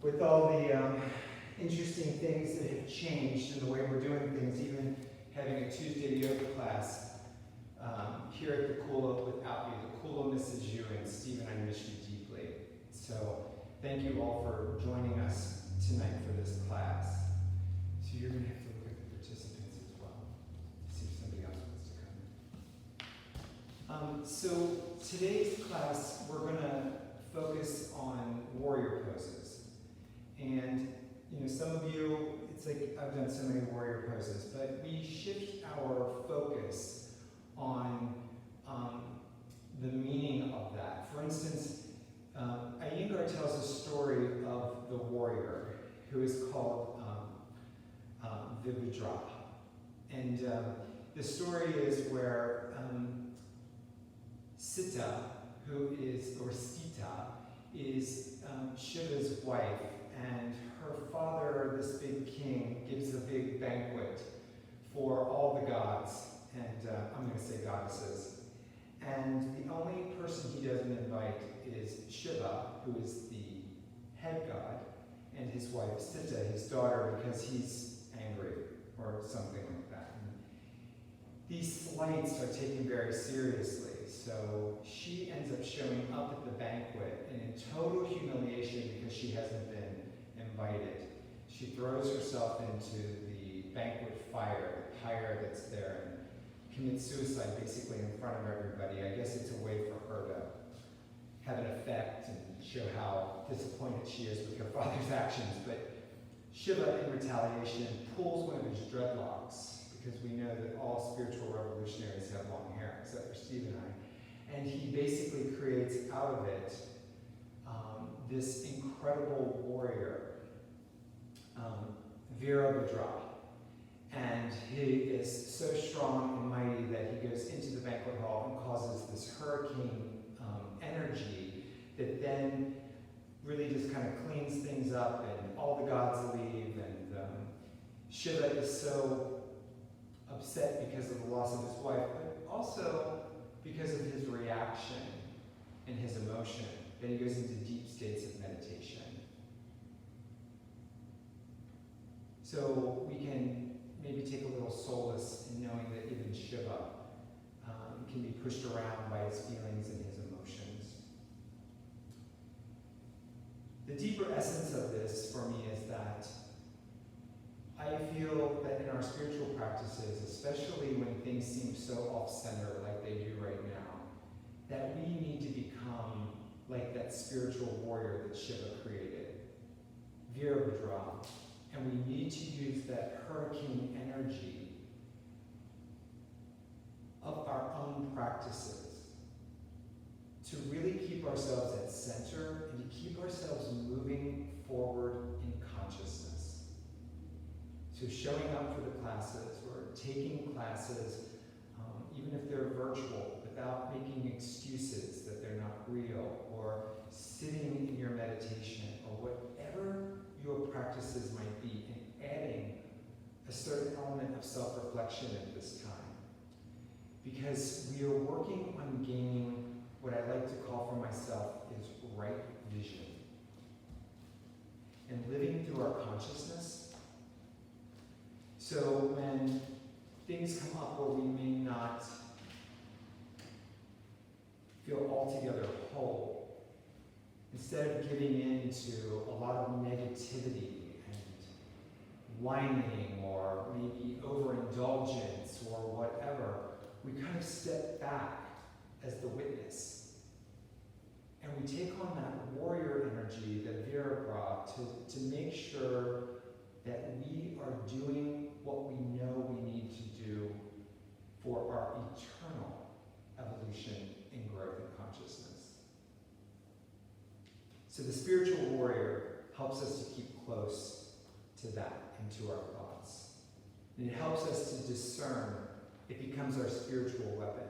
with all the interesting things that have changed in the way we're doing things, even having a Tuesday yoga class here at the Kula without you. The Kula misses you, and Steve and I miss you deeply. So thank you all for joining us tonight for this class. So you're going to have to look at the participants as well, see if somebody else wants to come. So today's class, we're going to focus on warrior poses. And some of you, it's like I've done so many warrior poses, but we shift our focus on the meaning of that. For instance, Iyengar tells a story of the warrior who is called Vibhadra. And the story is where Sita, Sita, is Shiva's wife, and her father, this big king, gives a big banquet for all the gods, and I'm going to say goddesses. And the only person he doesn't invite is Shiva, who is the head god, and his wife Sita, his daughter, because he's angry or something like that. And these slights are taken very seriously, so she ends up showing up at the banquet and in total humiliation because she hasn't been invited. She throws herself into the banquet fire, the pyre that's there, and commits suicide basically in front of everybody. I guess it's a way for her to have an effect and show how disappointed she is with her father's actions. But Shiva, in retaliation, pulls one of his dreadlocks, because we know that all spiritual revolutionaries have long hair, except for Steve and I. And he basically creates out of it this incredible warrior, Virabhadra. And he is so strong and mighty that he goes into the banquet hall and causes this hurricane energy that then really just kind of cleans things up, and all the gods leave, and Shiva is so upset because of the loss of his wife, but also because of his reaction and his emotion, that he goes into deep states of meditation. So we can maybe take a little solace in knowing that even Shiva can be pushed around by his feelings and his emotions. The deeper essence of this for me is that I feel that in our spiritual practices, especially when things seem so off-center like they do right now, that we need to become like that spiritual warrior that Shiva created, Virabhadra. And we need to use that hurricane energy of our own practices to really keep ourselves at center and to keep ourselves moving forward in consciousness. So showing up for the classes or taking classes, even if they're virtual, without making excuses that they're not real, or sitting in your meditation, or whatever your practices might be, and adding a certain element of self-reflection at this time. Because we are working on gaining what I like to call for myself is right vision. And living through our consciousness. So when things come up where we may not feel altogether whole, instead of giving in to a lot of negativity and whining or maybe overindulgence or whatever, we kind of step back as the witness. And we take on that warrior energy that Vera brought to make sure that we are doing what we know we need to do for our eternal evolution and growth in consciousness. So the spiritual warrior helps us to keep close to that and to our thoughts. And it helps us to discern. It becomes our spiritual weapon.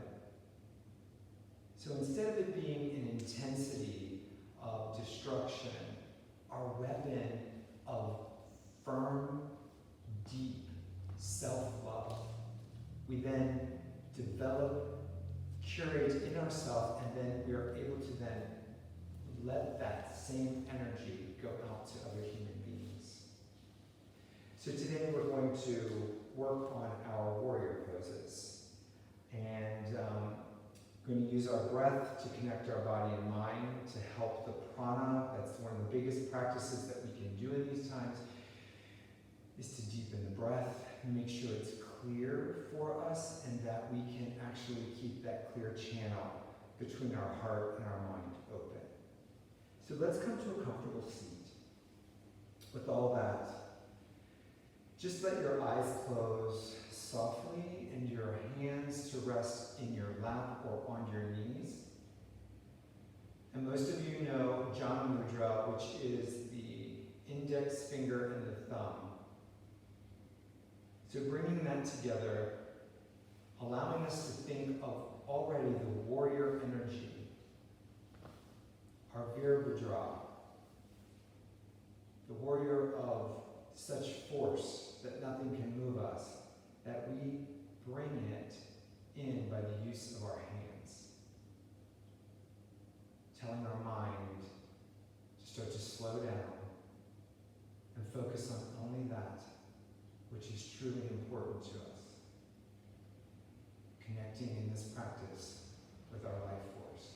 So instead of it being an intensity of destruction, our weapon of firm, deep self-love, we then develop, curate in ourselves, and then we are able to then let that same energy go out to other human beings. So today we're going to work on our warrior poses. And going to use our breath to connect our body and mind to help the prana. That's one of the biggest practices that we can do in these times, is to deepen the breath and make sure it's clear for us and that we can actually keep that clear channel between our heart and our mind open. So let's come to a comfortable seat. With all that, just let your eyes close softly and your hands to rest in your lap or on your knees. And most of you know Jhana Mudra, which is the index finger and the thumb. So bringing that together, allowing us to think of already the warrior energy, our Virabhadra, the warrior of such force that nothing can move us, that we bring it in by the use of our hands. Telling our mind to start to slow down and focus on only that which is truly important to us. Connecting in this practice with our life force.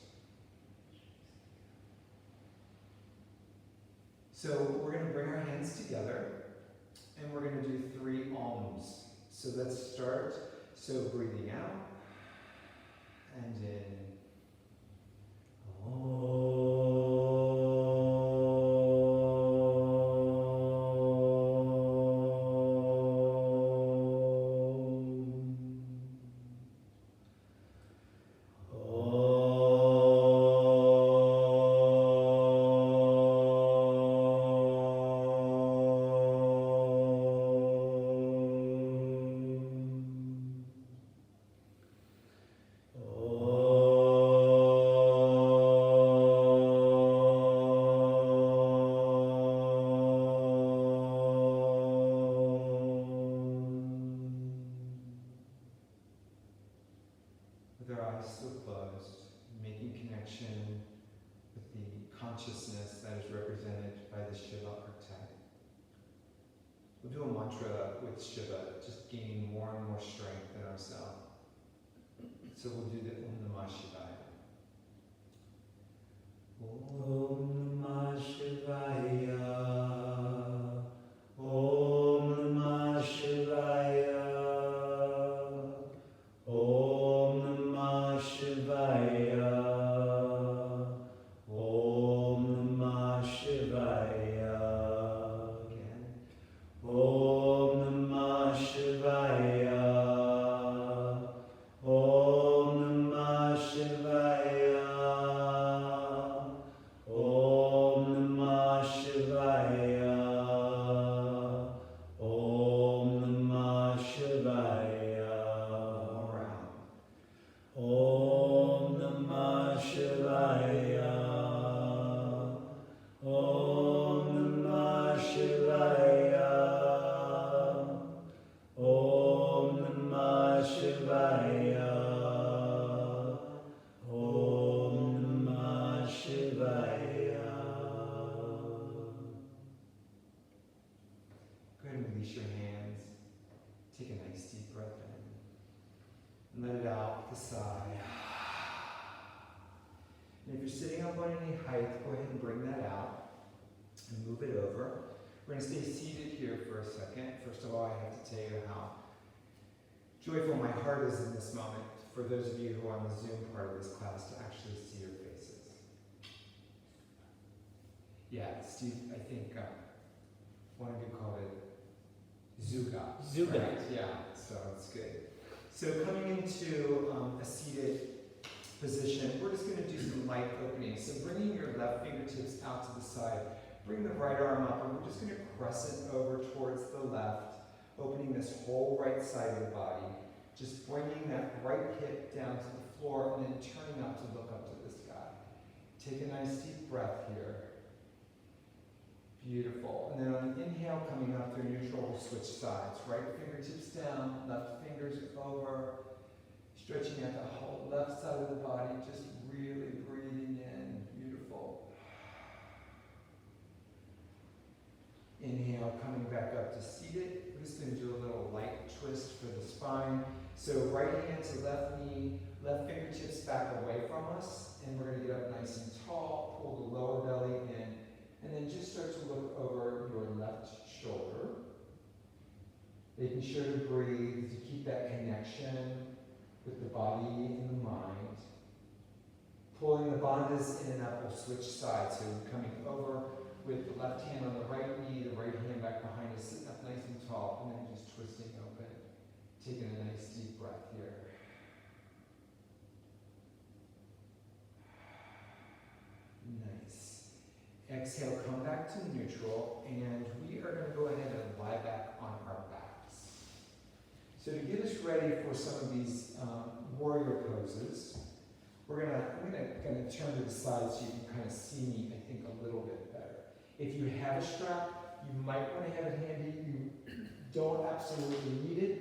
So we're going to bring our hands together and we're going to do 3 Oms. So let's start. So breathing out and in. With our eyes still closed, making connection with the consciousness that is represented by the Shiva archetype. We'll do a mantra with Shiva, just gaining more and more strength in ourselves. So we'll do the Om Namah Shivaya. Om Namah Shivaya. Om Namah Shivaya. Om Namah Shivaya. Om Namah Shivaya. Again. Om Namah Shivaya. Om Namah Shivaya. Om Namah Shivaya. Om Namah Shivaya. All around. Om Namah Shivaya. Om Namah Shivaya. Om Namah Shivaya. Om Namah Shivaya. Go ahead and release your hands. Take a nice deep breath in. And let it out with a sigh. And if you're sitting up on any height, go ahead and bring that out and move it over. We're going to stay seated here for a second. First of all, I have to tell you how joyful my heart is in this moment for those of you who are on the Zoom part of this class to actually see your faces. Yeah, Steve, I think one of you called it Zuga. Zuga. Right? Yeah, so it's good. So coming into a seated position, we're just going to do some light opening. So bringing your left fingertips out to the side, bring the right arm up, and we're just going to crescent over towards the left, opening this whole right side of the body. Just bringing that right hip down to the floor and then turning up to look up to the sky. Take a nice deep breath here. Beautiful. And then on an inhale, coming up through neutral, we'll switch sides. Right fingertips down, left fingers over, stretching out the whole left side of the body, just really breathing in. Beautiful. Inhale, coming back up to seated. We're just going to do a little light twist for the spine. So right hand to left knee, left fingertips back away from us, and we're going to get up nice and tall, pull the lower belly in, and then just start to look over your left shoulder. Making sure to breathe, to keep that connection with the body and the mind. Pulling the bandhas in and up, we'll switch sides. So coming over with the left hand on the right knee, the right hand back behind us, sitting up nice and tall, and then just twisting open. Taking a nice deep breath here. Nice. Exhale, come back to neutral, and we are going to go ahead and lie back on our backs. So to get us ready for some of these warrior poses, I'm gonna turn to the side so you can kind of see me, I think, a little bit better. If you have a strap, you might want to have it handy. You don't absolutely need it.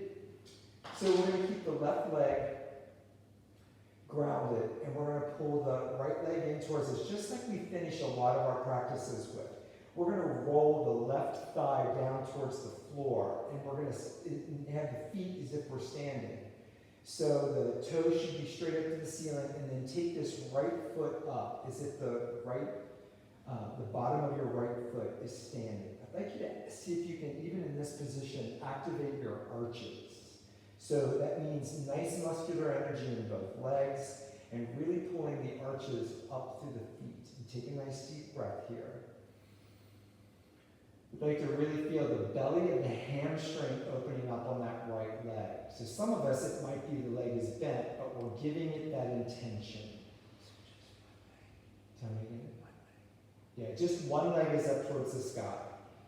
So we're going to keep the left leg grounded, and we're going to pull the right leg in towards us, just like we finish a lot of our practices with. We're going to roll the left thigh down towards the floor, and we're going to have the feet as if we're standing. So the toes should be straight up to the ceiling, and then take this right foot up as if the bottom of your right foot is standing. I'd like you to see if you can, even in this position, activate your arches. So that means nice muscular energy in both legs, and really pulling the arches up through the feet. And take a nice deep breath here. We'd like to really feel the belly and the hamstring opening up on that right leg. So some of us, it might be the leg is bent, but we're giving it that intention. Tell me again. Yeah, just one leg is up towards the sky.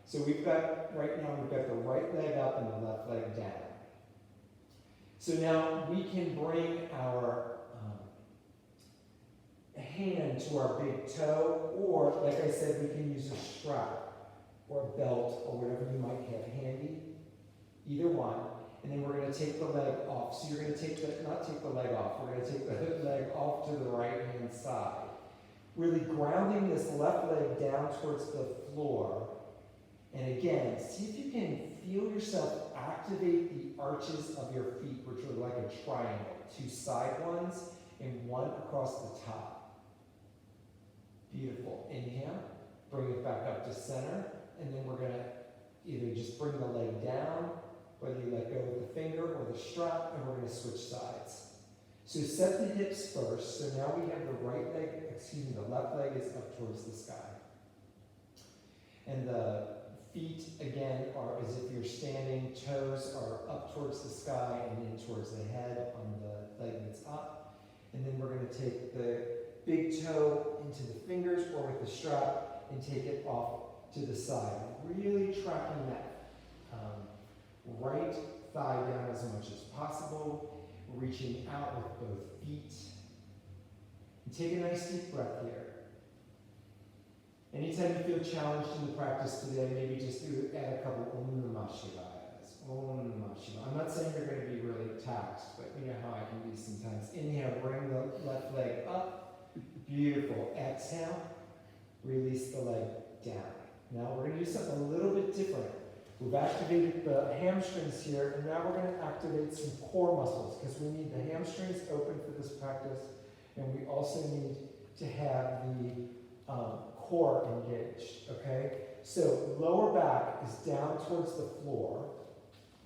So right now we've got the right leg up and the left leg down. So now we can bring our hand to our big toe, or like I said, we can use a strap or a belt or whatever you might have handy, either one. And then we're going to take the leg off. So you're going to not take the leg off, we're going to take the leg off to the right hand side. Really grounding this left leg down towards the floor. And again, see if you can feel yourself activate the arches of your feet, which are like a triangle. Two side ones and one across the top. Beautiful. Inhale, bring it back up to center, and then we're going to either just bring the leg down, whether you let go with the finger or the strap, and we're going to switch sides. So set the hips first. So now we have the left leg is up towards the sky. And the feet, again, are as if you're standing. Toes are up towards the sky and in towards the head on the leg that's up. And then we're going to take the big toe into the fingers or with the strap and take it off to the side. Really tracking that right thigh down as much as possible, reaching out with both feet. And take a nice deep breath here. Anytime you feel challenged in the practice today, maybe just add a couple Om Namah Shivayas. Om Namah Shivaya. I'm not saying you're going to be really taxed, but you know how I can be sometimes. Inhale, bring the left leg up. Beautiful. Exhale, release the leg down. Now we're going to do something a little bit different. We've activated the hamstrings here, and now we're going to activate some core muscles because we need the hamstrings open for this practice, and we also need to have the core engaged, okay? So lower back is down towards the floor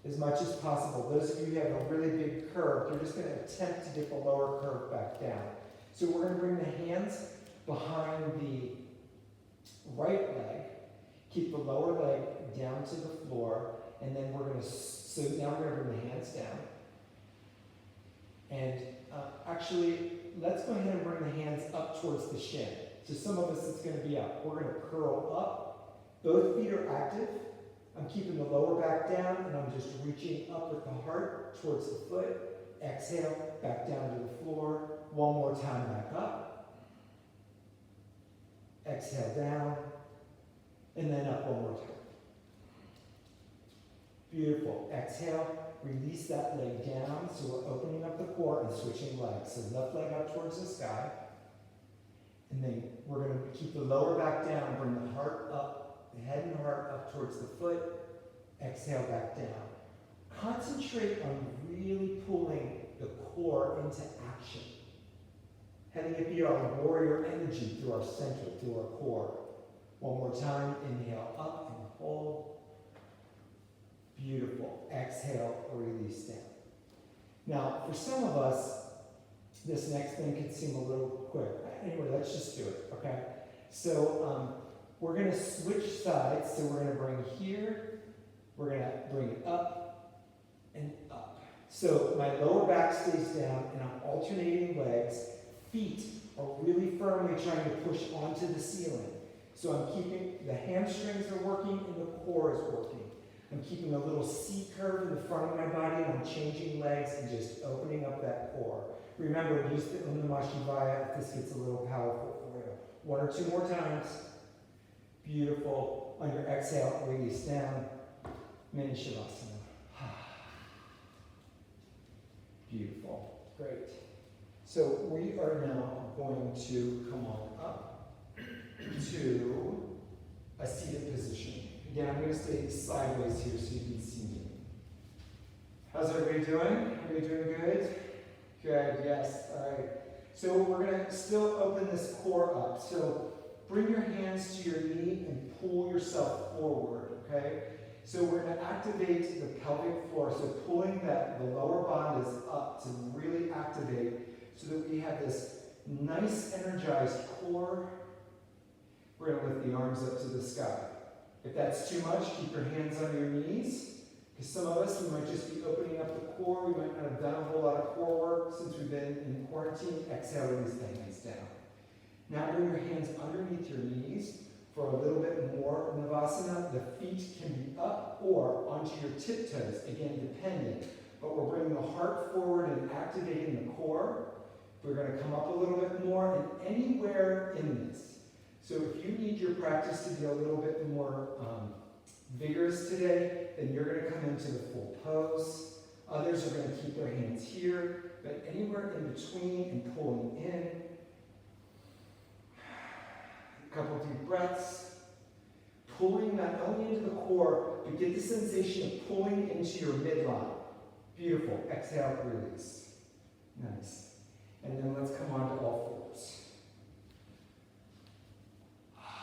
as much as possible. Those of you who have a really big curve, you're just going to attempt to get the lower curve back down. So we're going to bring the hands behind the right leg, keep the lower leg down to the floor, and then we're going to, so now we're going to bring the hands down. And actually, let's go ahead and bring the hands up towards the shin. So some of us, it's going to be up. We're going to curl up. Both feet are active. I'm keeping the lower back down, and I'm just reaching up with the heart towards the foot. Exhale, back down to the floor. One more time, back up. Exhale, down. And then up one more time. Beautiful. Exhale, release that leg down. So we're opening up the core and switching legs. So left leg up towards the sky. And then we're going to keep the lower back down, bring the heart up the head and heart up towards the foot. Exhale back down. Concentrate on really pulling the core into action. Having it be our warrior energy through our center, through our core. One more time, inhale up and hold. Beautiful. Exhale, release down. Now, for some of us, this next thing can seem a little quick. Anyway, let's just do it, okay? So we're going to switch sides. So we're going to bring here, we're going to bring it up and up. So my lower back stays down and I'm alternating legs. Feet are really firmly trying to push onto the ceiling. So I'm keeping, the hamstrings are working and the core is working. I'm keeping a little C curve in the front of my body and I'm changing legs and just opening up that core. Remember, use the Om Namah Shivaya if this gets a little powerful for you. One or two more times. Beautiful. On your exhale, release down. Mini Savasana. Beautiful. Great. So we are now going to come on up to a seated position. Again, I'm going to stay sideways here so you can see me. How's everybody doing? Everybody doing good? Good, yes. All right. So we're going to still open this core up. So bring your hands to your knee and pull yourself forward, okay? So we're going to activate the pelvic floor. So pulling the lower body is up to really activate so that we have this nice energized core. We're going to lift the arms up to the sky. If that's too much, keep your hands on your knees. Because some of us, we might just be opening up the core. We might not have done a whole lot of core work since we've been in quarantine. Exhale, release the hands down. Now bring your hands underneath your knees for a little bit more Navasana. The feet can be up or onto your tiptoes, again, depending. But we're bringing the heart forward and activating the core. We're going to come up a little bit more and anywhere in this. So if you need your practice to be a little bit more vigorous today, then you're going to come into the full pose. Others are going to keep their hands here, but anywhere in between and pulling in. A couple deep breaths. Pulling not only into the core, but get the sensation of pulling into your midline. Beautiful. Exhale, release. Nice. And then let's come on to all fours.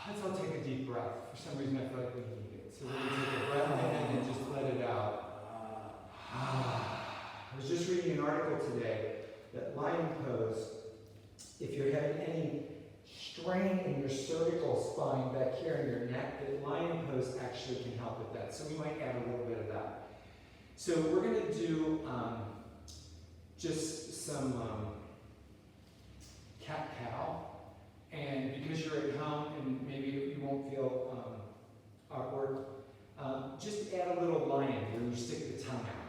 Let's all take a deep breath. For some reason, I feel like we need it. So we're going to take a breath in and just let it out. I was just reading an article today that lion pose, if you're having any strain in your cervical spine back here in your neck, that lion pose actually can help with that. So we might add a little bit of that. So we're going to do just some cat-cow. And because you're at home and maybe you won't feel awkward, just add a little lion where you stick the tongue out.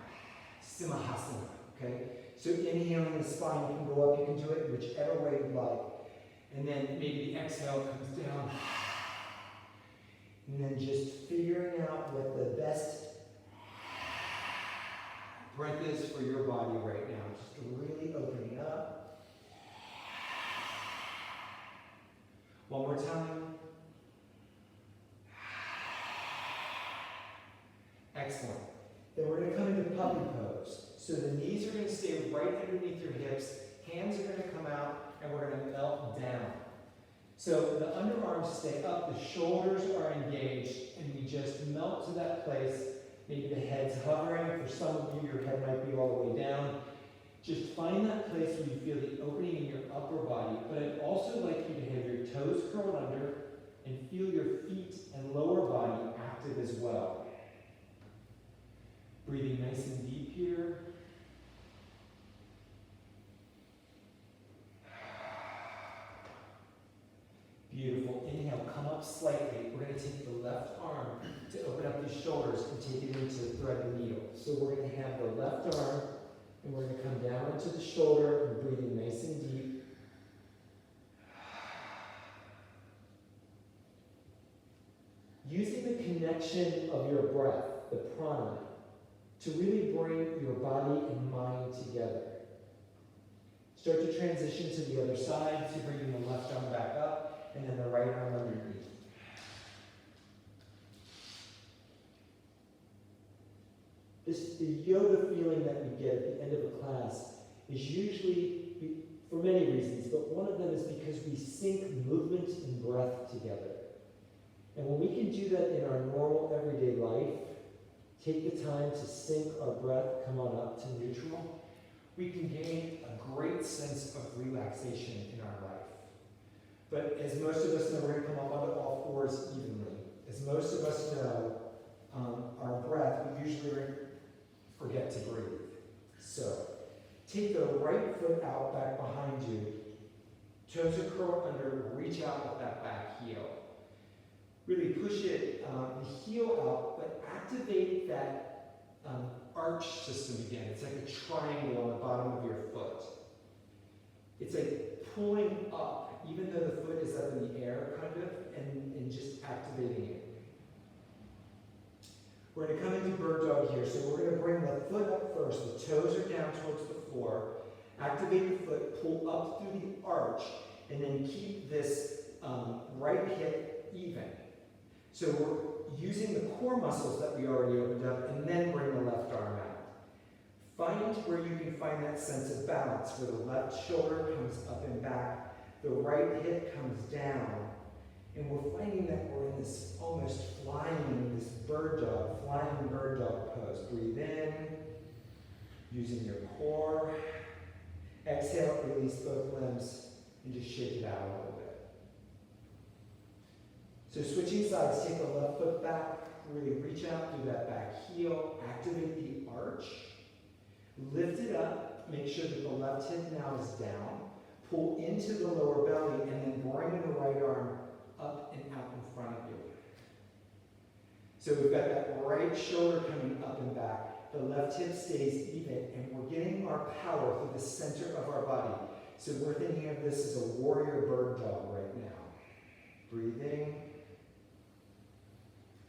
Simahasana, okay? So inhaling the spine, you can go up, you can do it whichever way you like. And then maybe the exhale comes down. And then just figuring out what the best breath is for your body right now. Just really opening up. One more time. Excellent. Then we're going to come into puppy pose. So the knees are going to stay right underneath your hips. Hands are going to come out, and we're going to melt down. So the underarms stay up, the shoulders are engaged, and we just melt to that place. Maybe the head's hovering. For some of you, your head might be all the way down. Just find that place where you feel the opening in your upper body, but I'd also like you to have your toes curled under and feel your feet and lower body active as well. Breathing nice and deep here. Beautiful. Inhale, come up slightly. We're going to take the left arm to open up the shoulders and take it into thread the needle. So we're going to have the left arm and we're going to come down into the shoulder and breathing nice and deep. Using the connection of your breath, the prana, to really bring your body and mind together. Start to transition to the other side, so bringing the left arm back up and then the right arm underneath. the yoga feeling that we get at the end of a class is usually, for many reasons, but one of them is because we sync movement and breath together. And when we can do that in our normal everyday life, take the time to sync our breath, come on up to neutral, we can gain a great sense of relaxation in our life. But as most of us know, we're going to come up onto all fours evenly. As most of us know, our breath, we usually forget to breathe. So, take the right foot out back behind you. Toes are curled under, reach out with that back heel. Really push it, the heel out, but activate that arch system again. It's like a triangle on the bottom of your foot. It's like pulling up, even though the foot is up in the air, kind of, and just activating it. We're going to come into bird dog here, so we're going to bring the foot up first. The toes are down towards the floor. Activate the foot, pull up through the arch, and then keep this right hip even. So we're using the core muscles that we already opened up, and then bring the left arm out. Find where you can find that sense of balance, where the left shoulder comes up and back, the right hip comes down, and we're finding that we're in this almost flying bird dog pose. Breathe in, using your core. Exhale, release both limbs, and just shake it out a little bit. So switching sides, take the left foot back, really reach out through that back heel, activate the arch, lift it up, make sure that the left hip now is down, pull into the lower belly, and then bring the right arm up and out in front of you. So we've got that right shoulder coming up and back, the left hip stays even, and we're getting our power through the center of our body. So we're thinking of this as a warrior bird dog right now. Breathing.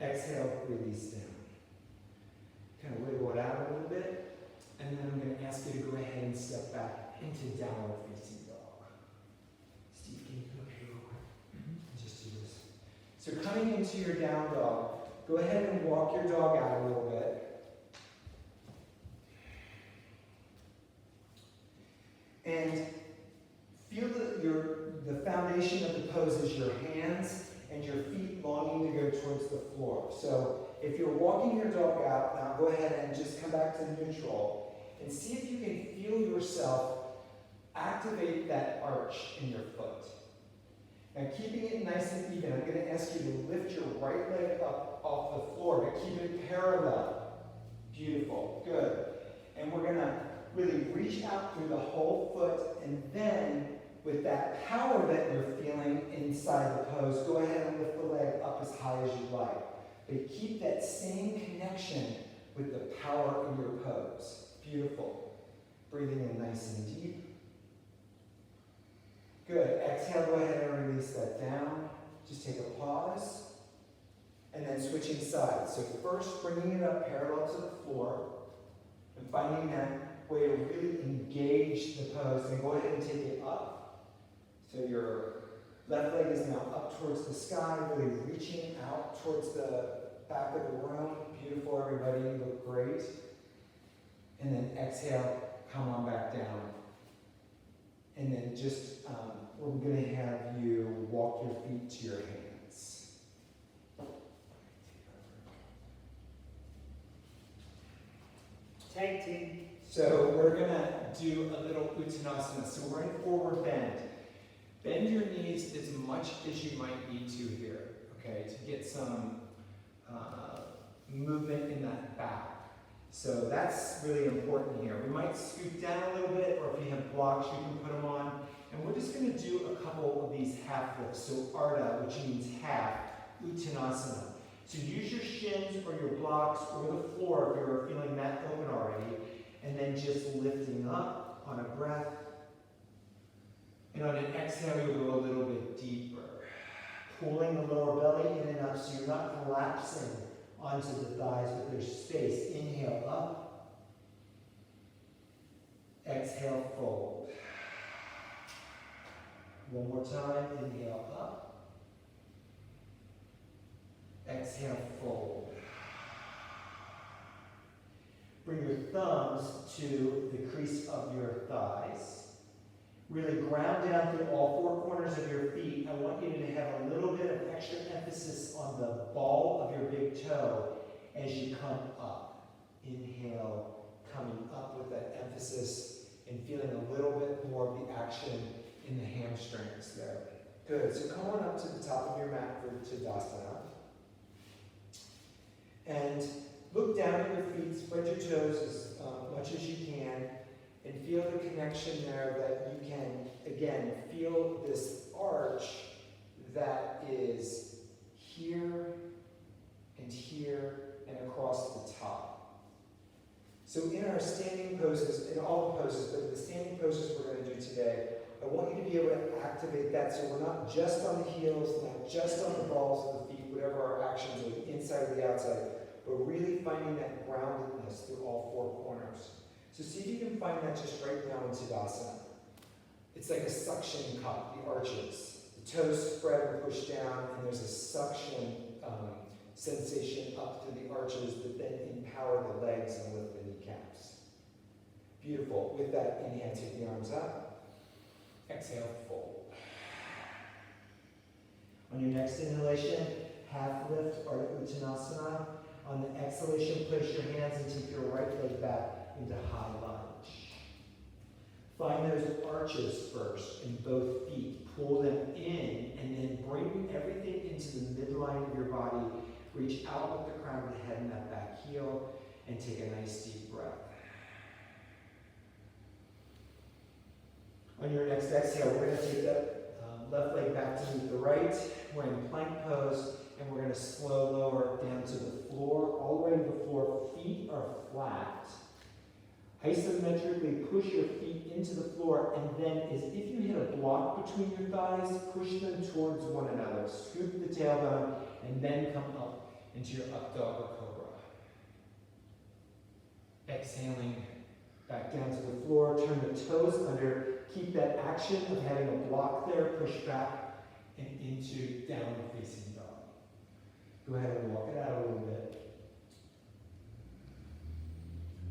Exhale, release down. Kind of wiggle it out a little bit. And then I'm going to ask you to go ahead and step back into downward facing dog. Steve, can you come up here real quick? Just do this. So coming into your down dog, go ahead and walk your dog out a little bit. And feel the foundation of the pose is your hands and your feet longing to go towards the floor. So if you're walking your dog out, now go ahead and just come back to neutral and see if you can feel yourself activate that arch in your foot. Now keeping it nice and even, I'm going to ask you to lift your right leg up off the floor, but keep it parallel. Beautiful, good. And we're going to really reach out through the whole foot, and then with that power that you're feeling inside the pose, go ahead and lift the leg up as high as you like. But keep that same connection with the power in your pose. Beautiful. Breathing in nice and deep. Good. Exhale, go ahead and release that down. Just take a pause. And then switching sides. So first, bringing it up parallel to the floor and finding that way to really engage the pose. And go ahead and take it up. So your left leg is now up towards the sky, really reaching out towards the back of the room. Beautiful, everybody. You look great. And then exhale, come on back down. And then just, we're going to have you walk your feet to your hands. Tag team. So we're going to do a little Uttanasana. So we're in forward bend. Bend your knees as much as you might need to here, okay, to get some movement in that back. So that's really important here. We might scoot down a little bit, or if you have blocks, you can put them on. And we're just going to do a couple of these half lifts. So Ardha, which means half, Uttanasana. So use your shins or your blocks or the floor if you're feeling that open already. And then just lifting up on a breath. And on an exhale, you'll go a little bit deeper. Pulling the lower belly in and up so you're not collapsing onto the thighs, but there's space. Inhale up. Exhale, fold. One more time. Inhale up. Exhale, fold. Bring your thumbs to the crease of your thighs. Really ground down through all four corners of your feet. I want you to have a little bit of extra emphasis on the ball of your big toe as you come up. Inhale, coming up with that emphasis and feeling a little bit more of the action in the hamstrings there. Good. So come on up to the top of your mat for Tadasana. And look down at your feet, spread your toes as much as you can, and feel the connection there that you can, again, feel this arch that is here and across the top. So in our standing poses, in all the poses, but the standing poses we're going to do today, I want you to be able to activate that so we're not just on the heels, not just on the balls of the feet, whatever our actions are, the inside or the outside, but really finding that groundedness through all four corners. So see if you can find that just right now in Savasana. It's like a suction cup, the arches. The toes spread and push down, and there's a suction sensation up through the arches that then empower the legs and lift the kneecaps. Beautiful. With that, inhale, take the arms up. Exhale, fold. On your next inhalation, half lift, Ardha Uttanasana. On the exhalation, place your hands and take your right leg back into high lunge. Find those arches first in both feet. Pull them in and then bring everything into the midline of your body. Reach out with the crown of the head and that back heel and take a nice deep breath. On your next exhale, we're going to take that left leg back to meet the right. We're in plank pose, and we're going to slow lower down to the floor, all the way to the floor. Feet are flat. Isometrically push your feet into the floor, and then as if you hit a block between your thighs, push them towards one another. Scoop the tailbone, and then come up into your up dog or cobra. Exhaling back down to the floor, turn the toes under. Keep that action of having a block there, push back and into downward facing dog. Go ahead and walk it out a little bit.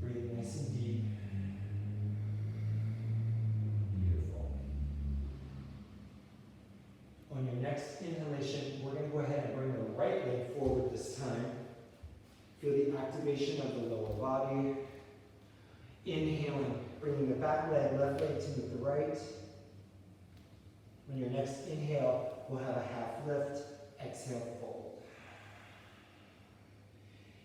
Breathe nice and deep. Beautiful. On your next inhalation, we're going to go ahead and bring the right leg forward this time. Feel the activation of the lower body. Inhaling, bringing the back leg, left leg to meet the right. On your next inhale, we'll have a half lift. Exhale, fold.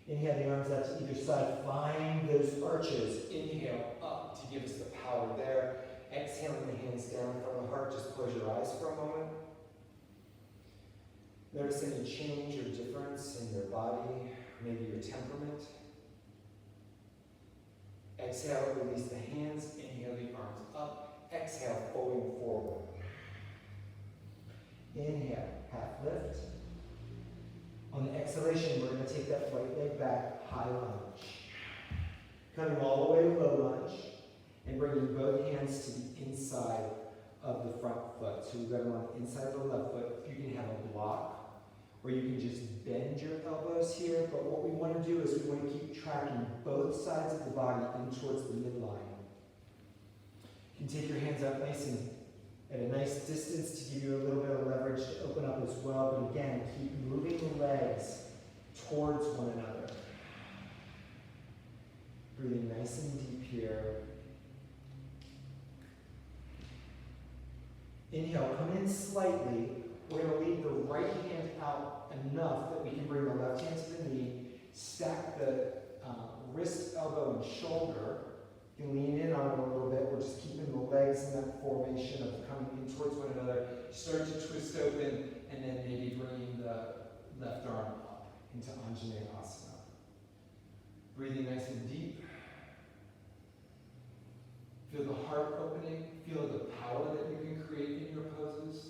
Inhale the arms out to either side. Find those arches. Inhale up to give us the power there. Exhaling the hands down from the heart. Just close your eyes for a moment. Notice any change or difference in your body, maybe your temperament. Exhale, release the hands. Inhale the arms up. Exhale, folding forward. Inhale, half lift. On the exhalation, we're going to take that right leg back, high lunge. Coming all the way to low lunge, and bringing both hands to the inside of the front foot. So we've got them on the inside of the left foot. You can have a block, or you can just bend your elbows here. But what we want to do is we want to keep tracking both sides of the body in towards the midline. You can take your hands up nice and at a nice distance to give you a little bit of leverage to open up as well. But again, keep moving the legs towards one another. Breathing nice and deep here. Inhale, come in slightly. We're going to leave the right hand out enough that we can bring the left hand to the knee, stack the wrist, elbow, and shoulder. You can lean in on it a little bit. We're just keeping the legs in that formation of coming in towards one another. Start to twist open, and then maybe bringing the left arm up into Anjaneyasana. Breathing nice and deep. Feel the heart opening. Feel the power that you can create in your poses.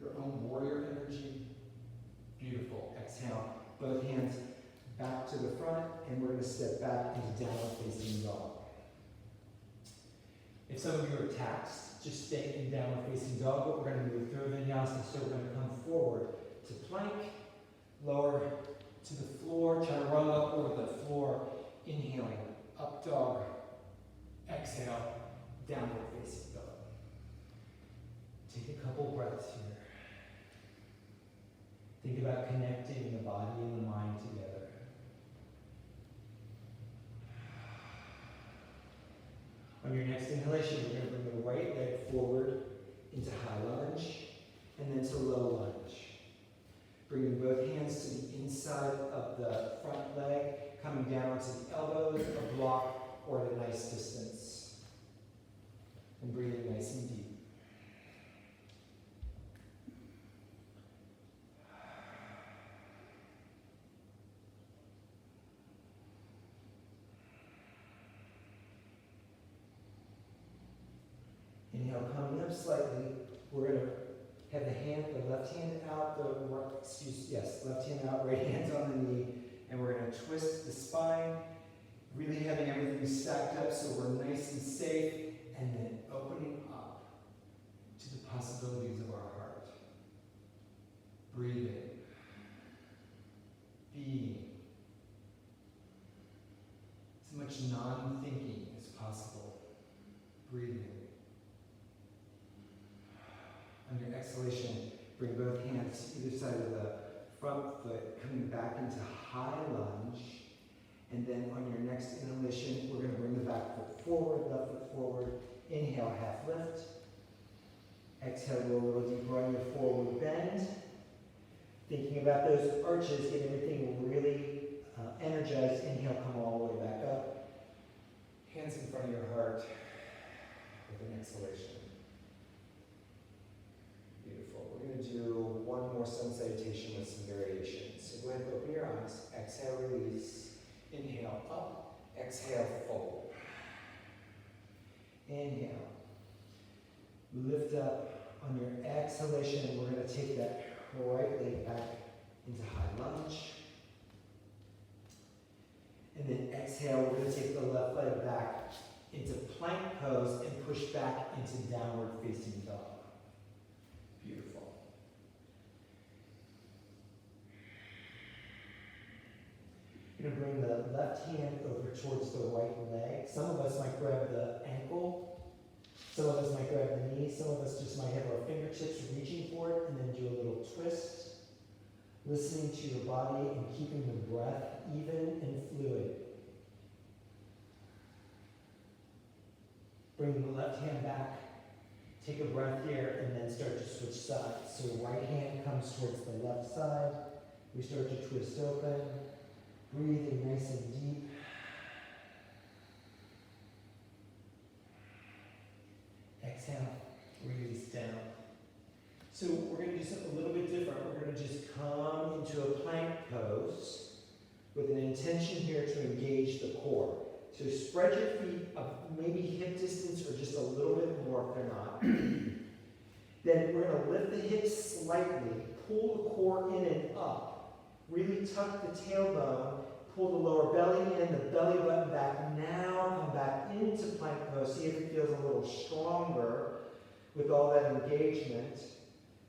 Your own warrior energy. Beautiful. Exhale. Both hands back to the front, and we're going to step back into downward facing dog. If some of you are taxed, just stay in downward facing dog, but we're going to move through vinyasa, so we're going to come forward to plank, lower to the floor, try to roll up over the floor, inhaling, up dog. Exhale, downward facing dog. Take a couple breaths here. Think about connecting the body and the mind together. On your next inhalation, we're going to bring the right leg forward into high lunge and then to low lunge. Bringing both hands to the inside of the front leg, coming down to the elbows, a block, or at a nice distance. And breathing nice and deep. Inhale, coming up slightly. We're going to have the left hand out, left hand out, right hand's on the knee, and we're going to twist the spine, really having everything stacked up so we're nice and safe, and then opening up to the possibilities of our heart. Breathing, being, as much non-thinking as possible. Breathing. On your exhalation, bring both hands to either side of the front foot, coming back into high lunge. And then on your next inhalation, we're going to bring the back foot forward, left foot forward. Inhale, half lift. Exhale, go a little deeper on your forward bend. Thinking about those arches, get everything really energized. Inhale, come all the way back up. Hands in front of your heart with an exhalation. Beautiful. We're going to do one more sun salutation with some variations. So go ahead and open your eyes. Exhale, release. Inhale, up. Exhale, fold. Inhale. Lift up. On your exhalation, we're going to take that right leg back into high lunge. And then exhale, we're going to take the left leg back into plank pose and push back into downward facing dog. Beautiful. You're going to bring the left hand over towards the right leg. Some of us might grab the ankle. Some of us might grab the knee. Some of us just might have our fingertips reaching for it and then do a little twist. Listening to your body and keeping the breath even and fluid. Bring the left hand back. Take a breath here and then start to switch sides. So right hand comes towards the left side. We start to twist open. Breathing nice and deep. Exhale, release down. So we're going to do something a little bit different. We're going to just come into a plank pose with an intention here to engage the core. So spread your feet up maybe hip distance or just a little bit more if they're not. Then we're going to lift the hips slightly, pull the core in and up. Really tuck the tailbone, pull the lower belly in, the belly button back. Now come back into plank pose. See if it feels a little stronger with all that engagement.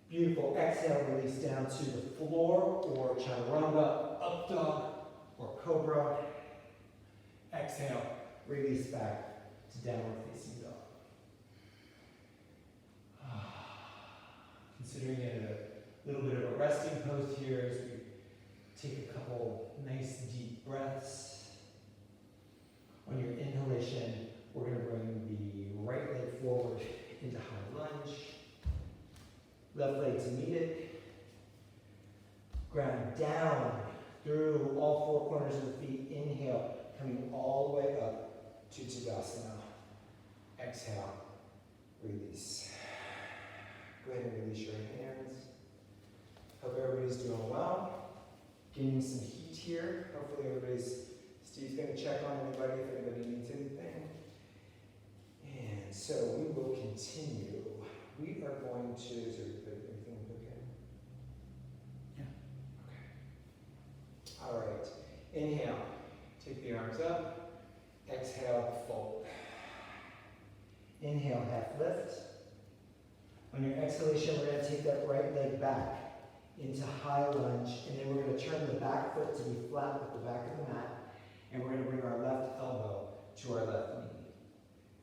Beautiful. Exhale, release down to the floor or chaturanga, up dog, or cobra. Exhale, release back to downward facing dog. Considering it a little bit of a resting pose here as we take a couple nice deep breaths. On your inhalation, we're going to bring the right leg forward into high lunge. Left leg to meet it. Ground down through all four corners of the feet. Inhale, coming all the way up to Tadasana. Exhale, release. Go ahead and release your hands. Hope everybody's doing well. Gaining some heat here. Hopefully Steve's going to check on anybody if anybody needs anything. And so we will continue. We are going to, is everything okay? Yeah. Okay. All right. Inhale. Take the arms up. Exhale, fold. Inhale, half lift. On your exhalation, we're going to take that right leg back into high lunge, and then we're going to turn the back foot to be flat with the back of the mat, and we're going to bring our left elbow to our left knee.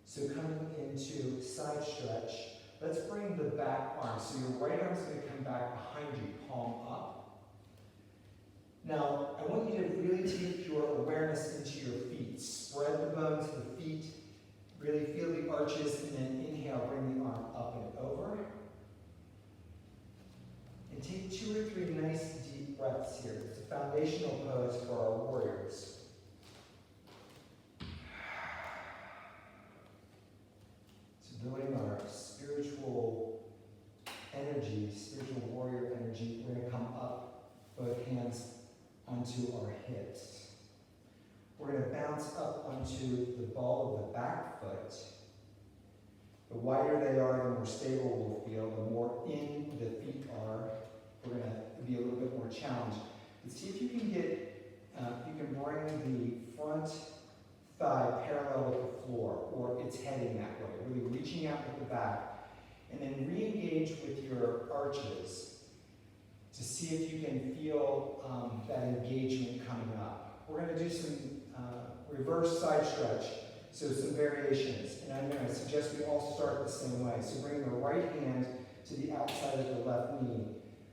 So coming into side stretch, let's bring the back arm. So your right arm is going to come back behind you, palm up. Now, I want you to really take your awareness into your feet. Spread the bones of the feet. Really feel the arches, and then inhale, bring the arm up and over. And take 2 or 3 nice deep breaths here. It's a foundational pose for our warriors. Building our spiritual energy, spiritual warrior energy, we're going to come up, both hands onto our hips. We're going to bounce up onto the ball of the back foot. The wider they are, the more stable we'll feel. The more in the feet are, we're going to be a little bit more challenged. But see if you can you can bring the front thigh parallel with the floor, or it's heading that way, really reaching out with the back, and then re-engage with your arches to see if you can feel that engagement coming up. We're going to do some reverse side stretch, so some variations, and I'm going to suggest we all start the same way. So bring the right hand to the outside of the left knee,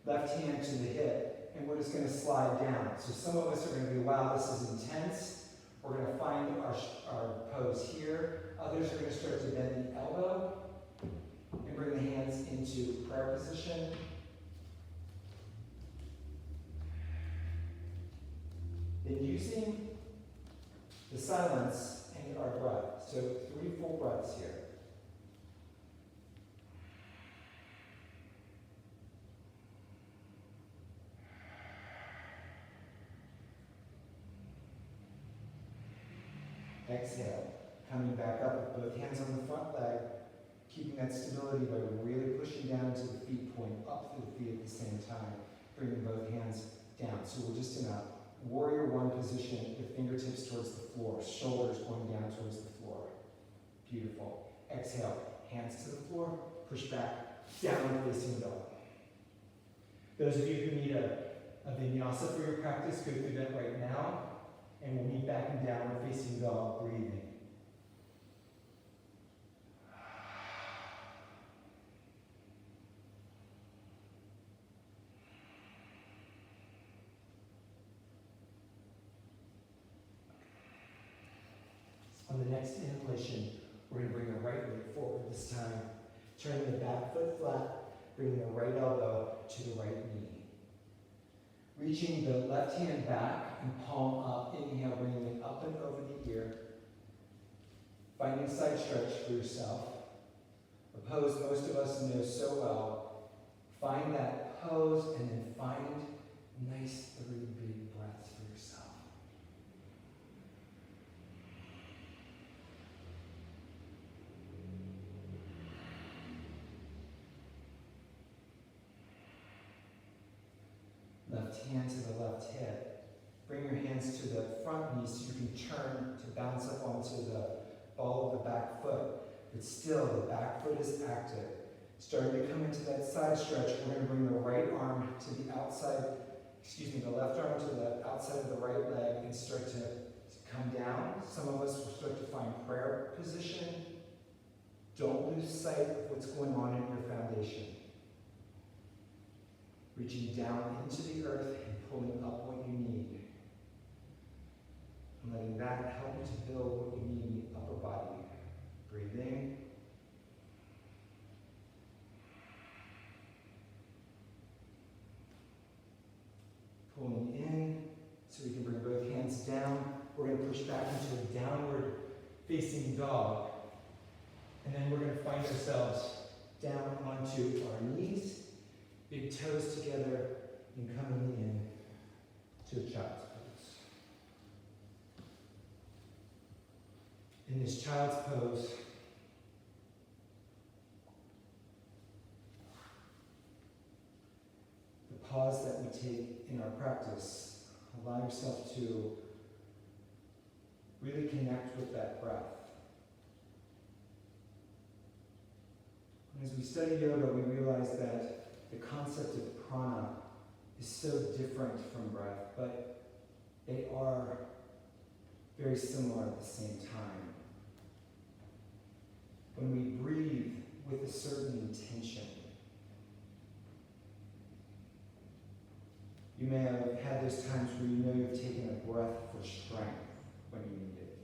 left hand to the hip, and we're just going to slide down. So some of us are going to be, wow, this is intense. We're going to find our pose here. Others are going to start to bend the elbow and bring the hands into prayer position. Then using the silence and our breath. So 3 full breaths here. Exhale, coming back up with both hands on the front leg, keeping that stability by really pushing down to the feet, pulling up through the feet at the same time, bringing both hands down. So we're just in a warrior 1 position with fingertips towards the floor, shoulders going down towards the floor. Beautiful. Exhale, hands to the floor, push back, downward facing dog. Those of you who need a vinyasa for your practice, go through that right now. And we'll meet back in downward facing dog, breathing. On the next inhalation, we're going to bring the right leg forward this time, turning the back foot flat, bringing the right elbow to the right knee. Reaching the left hand back and palm up. Inhale, bringing it up and over the ear. Finding side stretch for yourself. A pose most of us know so well. Find that pose and then find nice 3 big breaths for yourself. Left hand to the left hip. Bring your hands to the front knee so you can turn to bounce up onto the ball of the back foot. But still, the back foot is active. Starting to come into that side stretch, we're going to bring the right arm to the outside, the left arm to the outside of the right leg and start to come down. Some of us will start to find prayer position. Don't lose sight of what's going on in your foundation. Reaching down into the earth and pulling up what you need. And letting that help you to build what you need in the upper body. Breathing. Pulling in so we can bring both hands down. We're going to push back into a downward facing dog. And then we're going to find ourselves down onto our knees. Big toes together and coming in to a child's pose. In this child's pose, the pause that we take in our practice, allow yourself to really connect with that breath. And as we study yoga, we realize that the concept of prana is so different from breath, but they are very similar at the same time. When we breathe with a certain intention, you may have had those times where you know you've taken a breath for strength when you need it.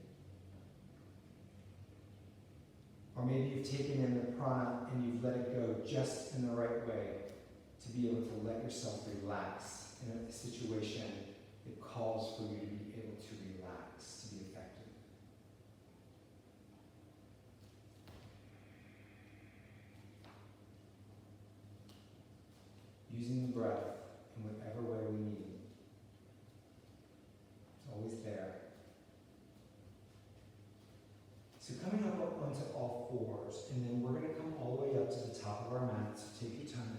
Or maybe you've taken in the prana and you've let it go just in the right way to be able to let yourself relax in a situation that calls for you to be able to relax, to be effective. Using the breath in whatever way we need. It's always there. So coming up onto all fours, and then we're going to come all the way up to the top of our mat, so take your time.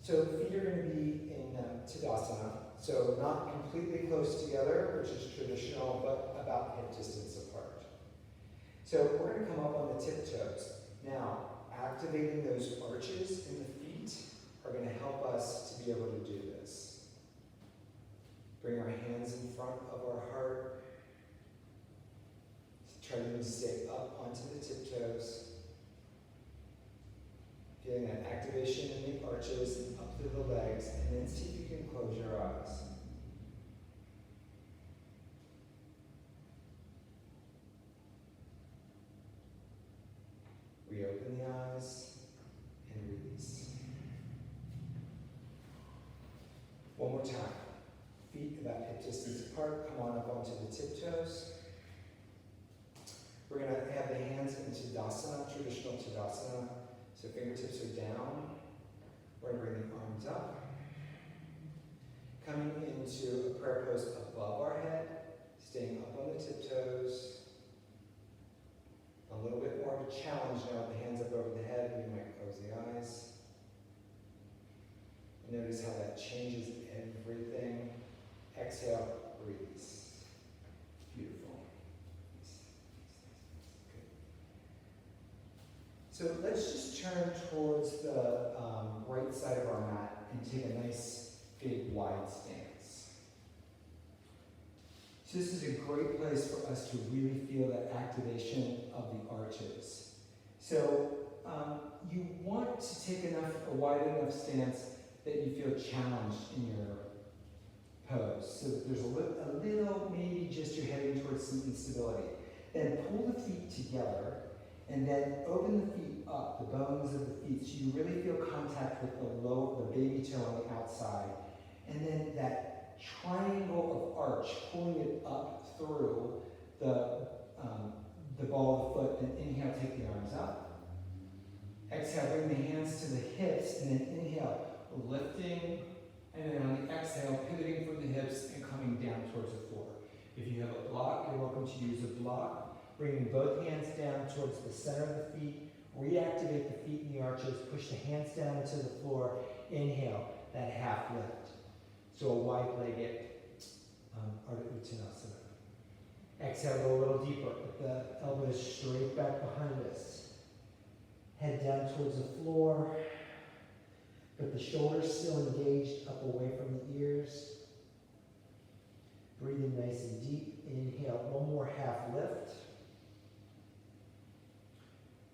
So the feet are going to be in Tadasana, so not completely close together, which is traditional, but about hip distance apart. So we're going to come up on the tiptoes. Now, activating those arches in the feet are going to help us to be able to do this. Bring our hands in front of our heart. Try to stay up onto the tiptoes. Feeling that activation in the arches and up through the legs, and then see if you can close your eyes. Reopen the eyes and release. One more time. Feet about hip distance apart. Come on up onto the tiptoes. We're going to have the hands in Tadasana, traditional Tadasana. So fingertips are down. We're going to bring the arms up. Coming into a prayer pose above our head, staying up on the tiptoes. A little bit more of a challenge now with the hands up over the head. We might close the eyes. Notice how that changes everything. Exhale, release. Beautiful. Good. So let's just turn towards the right side of our mat and take a nice big wide stance. So this is a great place for us to really feel that activation of the arches. So you want to take a wide enough stance that you feel challenged in your pose, so that there's a little, maybe just you're heading towards some instability. Then pull the feet together, and then open the feet up, the bones of the feet, so you really feel contact with the baby toe on the outside. And then that triangle of arch, pulling it up through the ball of the foot, and inhale, take the arms up. Exhale, bring the hands to the hips, and then inhale, lifting, and then on the exhale, pivoting from the hips and coming down towards the floor. If you have a block, you're welcome to use a block. Bringing both hands down towards the center of the feet. Reactivate the feet in the arches. Push the hands down into the floor. Inhale, that half lift. So a wide-legged Ardha Uttanasana. Exhale, go a little deeper. Put the elbows straight back behind us. Head down towards the floor. But the shoulders still engaged up away from the ears. Breathing nice and deep. Inhale, one more half lift.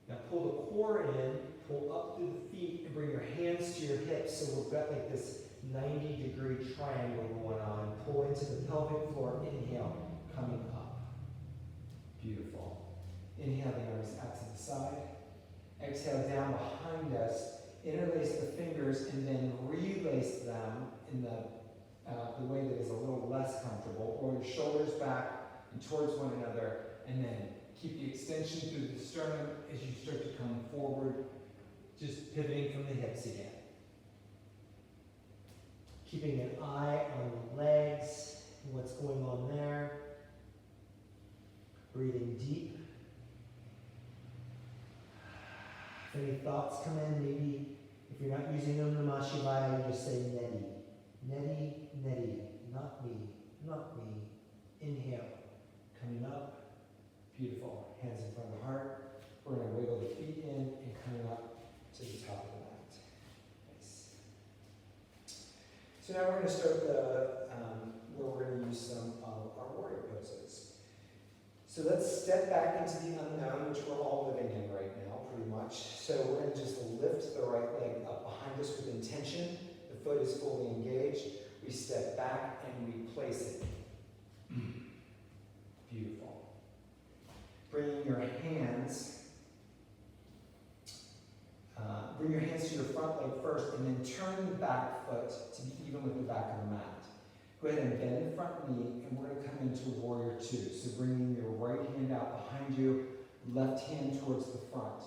Now pull the core in, pull up through the feet, and bring your hands to your hips. So we've got like this 90-degree triangle going on. Pull into the pelvic floor. Inhale, coming up. Beautiful. Inhale, the arms out to the side. Exhale, down behind us. Interlace the fingers and then relace them in the way that is a little less comfortable. Or your shoulders back and towards one another, and then keep the extension through the sternum as you start to come forward, just pivoting from the hips again. Keeping an eye on the legs and what's going on there. Breathing deep. If any thoughts come in, maybe if you're not using Om Namah Shivaya, you just say Neti. Neti, Neti, not me, not me. Inhale, coming up. Beautiful. Hands in front of the heart. We're going to wiggle the feet in and coming up to the top of the mat. Nice. So now we're going to start where we're going to use some of our warrior poses. So let's step back into the unknown, which we're all living in right now, pretty much. So we're going to just lift the right leg up behind us with intention. The foot is fully engaged. We step back and we place it. Beautiful. Bring your hands to your front leg first, and then turn the back foot to be even with the back of the mat. Go ahead and bend the front knee, and we're going to come into warrior two. So bringing your right hand out behind you, left hand towards the front.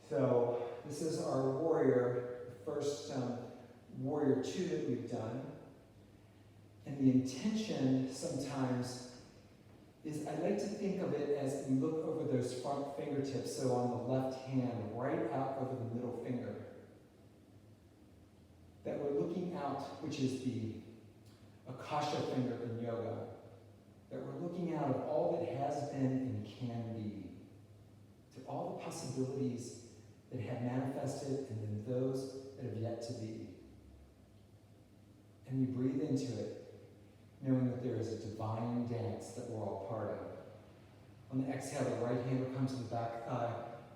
So this is our warrior, the first warrior two that we've done. And the intention sometimes is, I like to think of it as we look over those front fingertips, so on the left hand, right out over the middle finger. That we're looking out, which is the Akasha finger in yoga. That we're looking out of all that has been and can be, to all the possibilities that have manifested and then those that have yet to be. And we breathe into it, knowing that there is a divine dance that we're all part of. On the exhale, the right hand will come to the back thigh,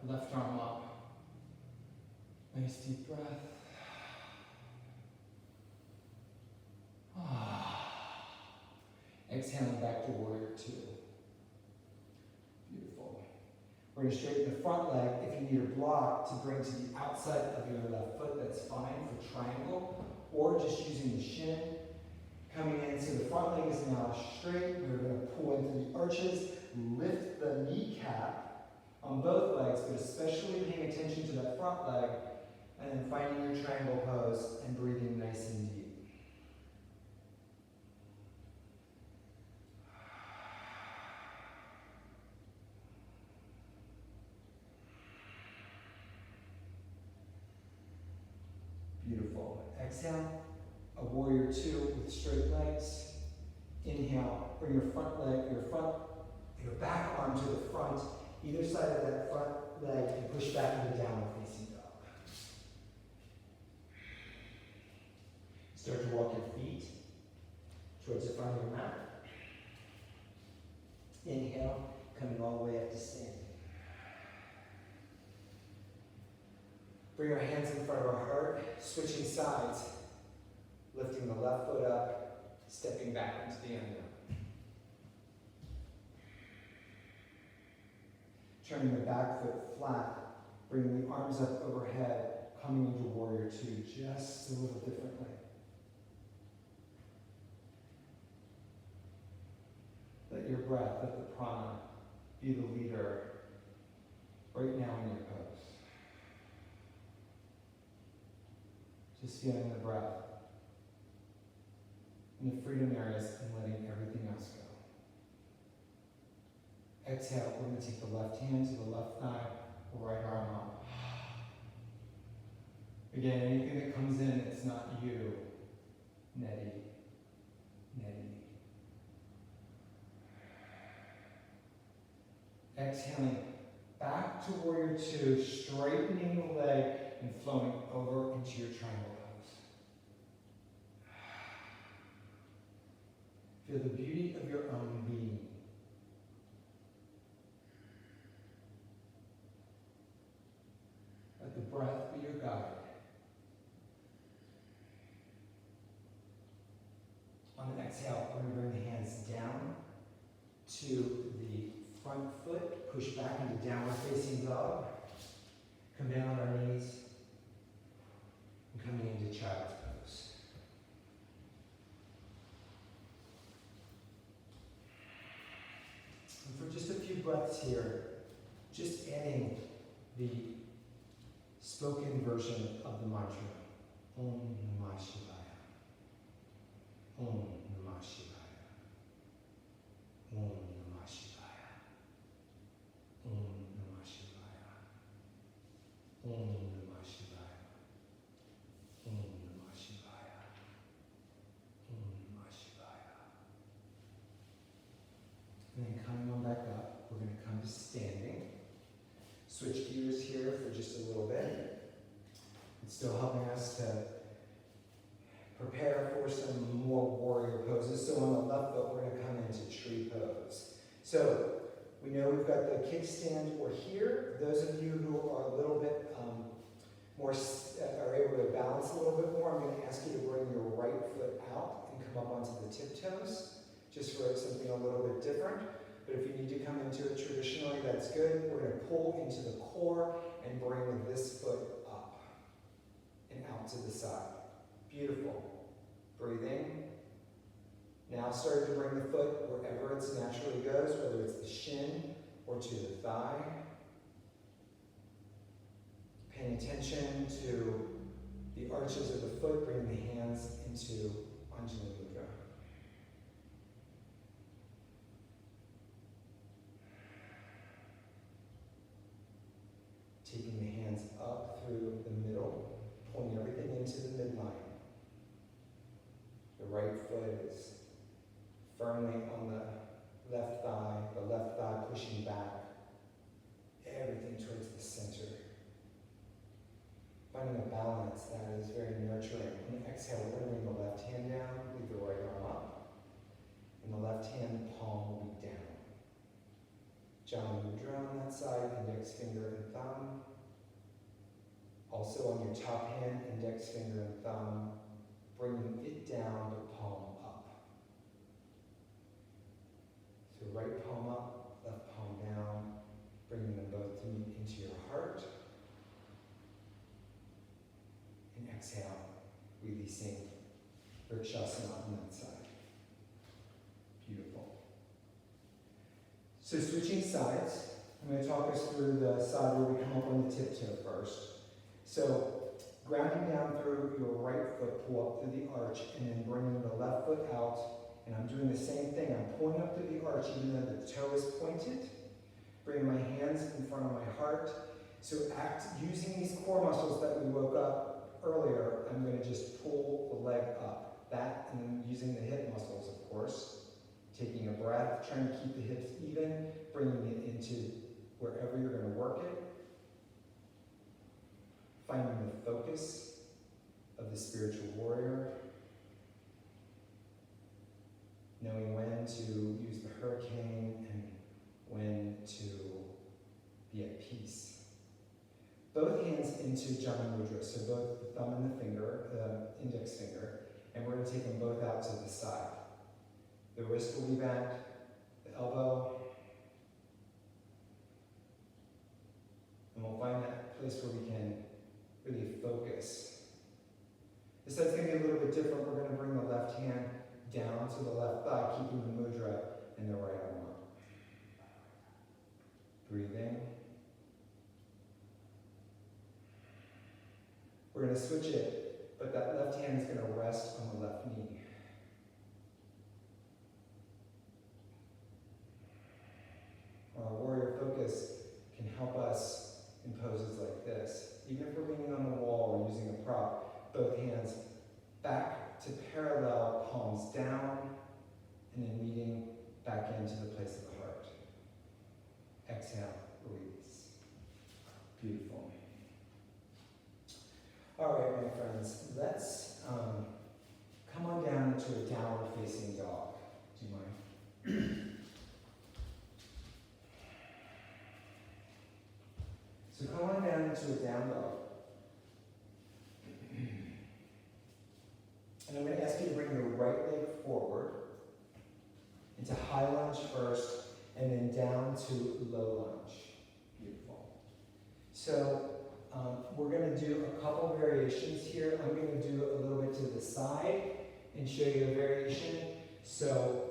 left arm up. Nice deep breath. Exhaling back to warrior two. Beautiful. We're going to straighten the front leg. If you need a block to bring to the outside of your left foot, that's fine for triangle, or just using the shin. Coming in, so the front leg is now straight. We're going to pull into the arches, lift the kneecap on both legs, but especially paying attention to that front leg, and then finding your triangle pose and breathing nice and deep. Beautiful. Exhale, a warrior two with straight legs. Inhale, bring your back arm to the front, either side of that front leg, and push back into downward facing dog. Start to walk your feet towards the front of your mat. Inhale, coming all the way up to standing. Bring our hands in front of our heart, switching sides, lifting the left foot up, stepping back into the unknown. Turning the back foot flat, bringing the arms up overhead, coming into warrior two just a little differently. Let your breath, let the prana be the leader right now in your pose. Just feeling the breath in the freedom areas and letting everything else go. Exhale, we're going to take the left hand to the left thigh, right arm up. Again, anything that comes in that's not you, neti, neti. Exhaling back to warrior two, straightening the leg and flowing over into your triangle pose. Feel the beauty of your own being. Let the breath be your guide. On the exhale, we're going to bring the hands down to the front foot, push back into downward facing dog. Come down on our knees. And coming into child's pose. And for just a few breaths here, just adding the spoken version of the mantra. Om Namah Shivaya. Om Namah Shivaya. Om Namah Shivaya. Om Namah Shivaya. Om Namah Shivaya. Om Namah Shivaya. Om Namah Shivaya. And then coming on back up, we're going to come to standing. Switch gears here for just a little bit. It's still helping us to prepare for some more warrior poses. So on the left foot, we're going to come into tree pose. So we know we've got the kickstand. We're here. Those of you who are a little bit more are able to balance a little bit more, I'm going to ask you to bring your right foot out and come up onto the tiptoes, just for something a little bit different. But if you need to come into it traditionally, that's good. We're going to pull into the core and bring this foot up and out to the side. Beautiful. Breathing. Now start to bring the foot wherever it naturally goes, whether it's the shin or to the thigh. Paying attention to the arches of the foot, bringing the hands into Anjali Mudra. Taking the hands up through the middle, pulling everything into the midline. The right foot is firmly on the left thigh pushing back, everything towards the center. Finding a balance that is very nurturing. On the exhale, we're going to bring the left hand down, leave the right arm up, and the left hand palm will be down. Jhana Mudra on that side, index finger and thumb. Also on your top hand, index finger and thumb, bringing it down, but palm up. So right palm up, left palm down, bringing them both to meet into your heart. And exhale, releasing Vrikshasana on that side. Beautiful. So switching sides, I'm going to talk us through the side where we come up on the tiptoe first. So grounding down through your right foot, pull up through the arch, and then bringing the left foot out. And I'm doing the same thing. I'm pulling up through the arch even though the toe is pointed. Bringing my hands in front of my heart. So using these core muscles that we woke up earlier, I'm going to just pull the leg up. That, and then using the hip muscles, of course. Taking a breath, trying to keep the hips even, bringing it into wherever you're going to work it. Finding the focus of the spiritual warrior. Knowing when to use the hurricane and when to be at peace. Both hands into Jhana Mudra, so both the thumb and the finger, the index finger, and we're going to take them both out to the side. The wrist will be bent, the elbow, and we'll find that place where we can really focus. This side's going to be a little bit different. We're going to bring the left hand down to the left thigh, keeping the mudra and the right arm up. Breathing. We're going to switch it, but that left hand is going to rest on the left knee. Our warrior focus can help us in poses like this. Even if we're leaning on the wall or using a prop, both hands back to parallel, palms down, and then meeting back into the place of the heart. Exhale, release. Beautiful. All right, my friends, let's come on down to a downward facing dog. Do you mind? So come on down into a down dog. And I'm going to ask you to bring your right leg forward into high lunge first, and then down to low lunge. Beautiful. So we're going to do a couple variations here. I'm going to do a little bit to the side and show you a variation. So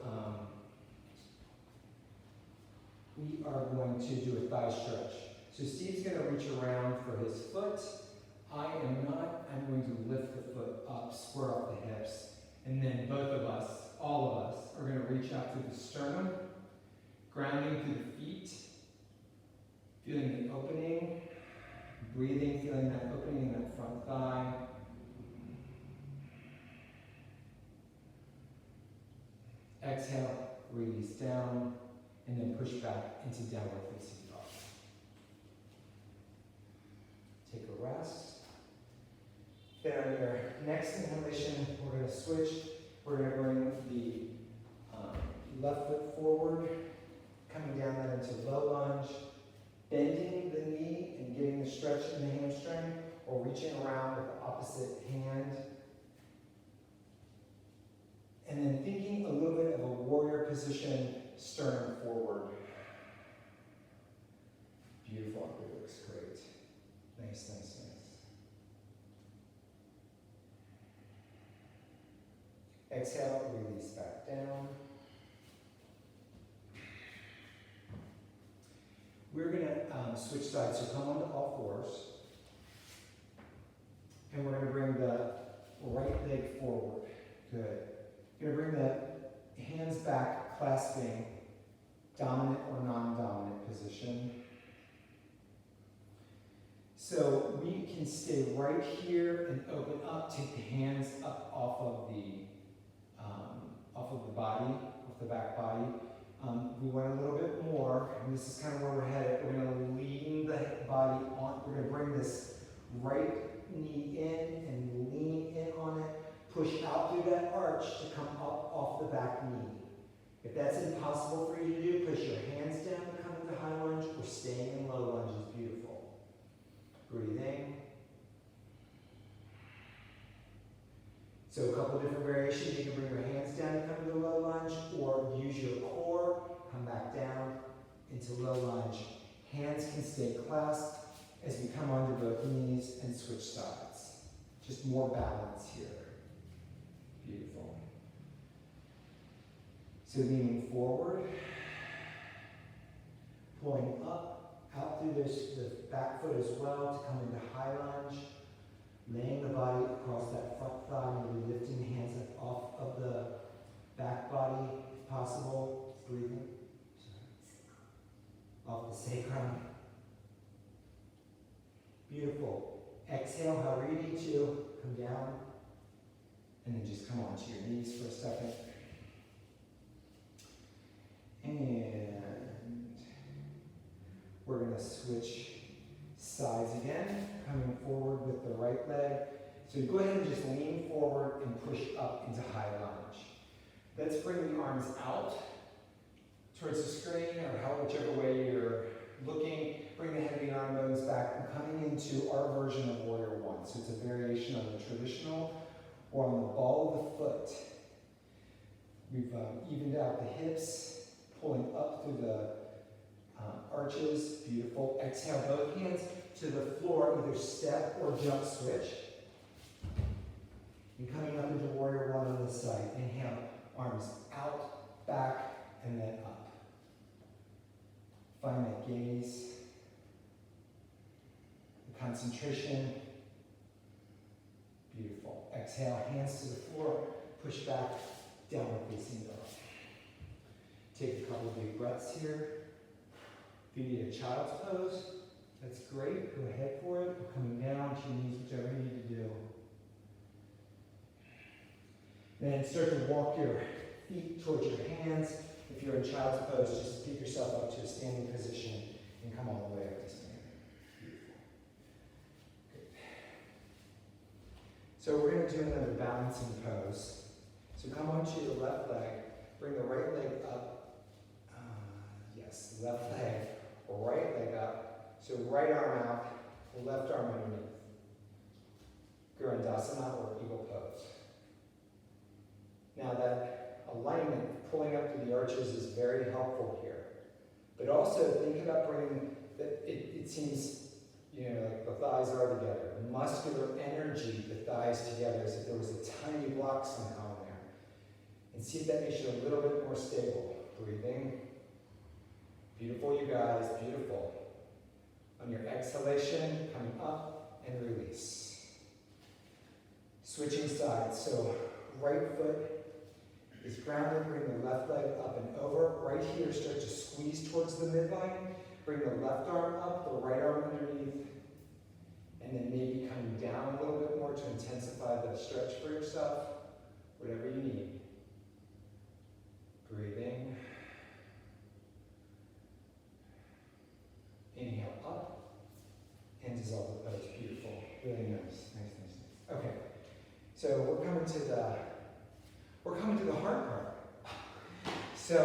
we are going to do a thigh stretch. So Steve's going to reach around for his foot. I am not. I'm going to lift the foot up, square up the hips. And then both of us, all of us, are going to reach out to the sternum, grounding through the feet, feeling the opening, breathing, feeling that opening in that front thigh. Exhale, release down, and then push back into downward facing dog. Take a rest. Then on your next inhalation, we're going to switch. We're going to bring the left foot forward, coming down that into low lunge, bending the knee and getting the stretch in the hamstring, or reaching around with the opposite hand. And then thinking a little bit of a warrior position, sternum forward. Beautiful, it looks great. Nice, nice, nice. Exhale, release back down. We're going to switch sides, so come onto all fours. And we're going to bring the right leg forward. Good. You're going to bring the hands back, clasping dominant or non-dominant position. So we can stay right here and open up, take the hands up off of the body, off the back body. We want a little bit more, and this is kind of where we're headed. We're going to lean the body on. We're going to bring this right knee in and lean in on it. Push out through that arch to come up off the back knee. If that's impossible for you to do, push your hands down to come into high lunge, or staying in low lunge is beautiful. Breathing. So a couple different variations. You can bring your hands down and come into low lunge, or use your core, come back down into low lunge. Hands can stay clasped as we come onto both knees and switch sides. Just more balance here. Beautiful. So leaning forward, pulling up, out through the back foot as well to come into high lunge. Laying the body across that front thigh, maybe lifting the hands up off of the back body if possible. Breathing. Off the sacrum. Beautiful. Exhale however you need to. Come down. And then just come onto your knees for a second. And we're going to switch sides again, coming forward with the right leg. So go ahead and just lean forward and push up into high lunge. Let's bring the arms out towards the screen, or whichever way you're looking. Bring the head of the arm bones back and coming into our version of Warrior One. So it's a variation on the traditional, or on the ball of the foot. We've evened out the hips, pulling up through the arches. Beautiful. Exhale, both hands to the floor, either step or jump switch. And coming up into Warrior One on this side. Inhale, arms out, back, and then up. Find that gaze, the concentration. Beautiful. Exhale, hands to the floor, push back, downward facing dog. Take a couple of big breaths here. If you need a child's pose, that's great. Go ahead for it. Or coming down to your knees, whichever you need to do. Then start to walk your feet towards your hands. If you're in child's pose, just get yourself up to a standing position and come all the way up to standing. Beautiful. Good. So we're going to do another balancing pose. So come onto your left leg. Bring the right leg up. Yes, left leg. Right leg up. So right arm out, left arm underneath. Garandasana or eagle pose. Now that alignment, pulling up to the arches, is very helpful here. But also think about bringing, it seems, like the thighs are together. Muscular energy, the thighs together, as if there was a tiny block somehow in there. And see if that makes you a little bit more stable. Breathing. Beautiful, you guys, beautiful. On your exhalation, coming up and release. Switching sides, so right foot is grounded, bring the left leg up and over. Right here, start to squeeze towards the midline. Bring the left arm up, the right arm underneath. And then maybe coming down a little bit more to intensify the stretch for yourself. Whatever you need. Breathing. Inhale up and dissolve the pose. Beautiful. Really nice. Nice, nice, nice. Okay. So we're coming to the hard part. So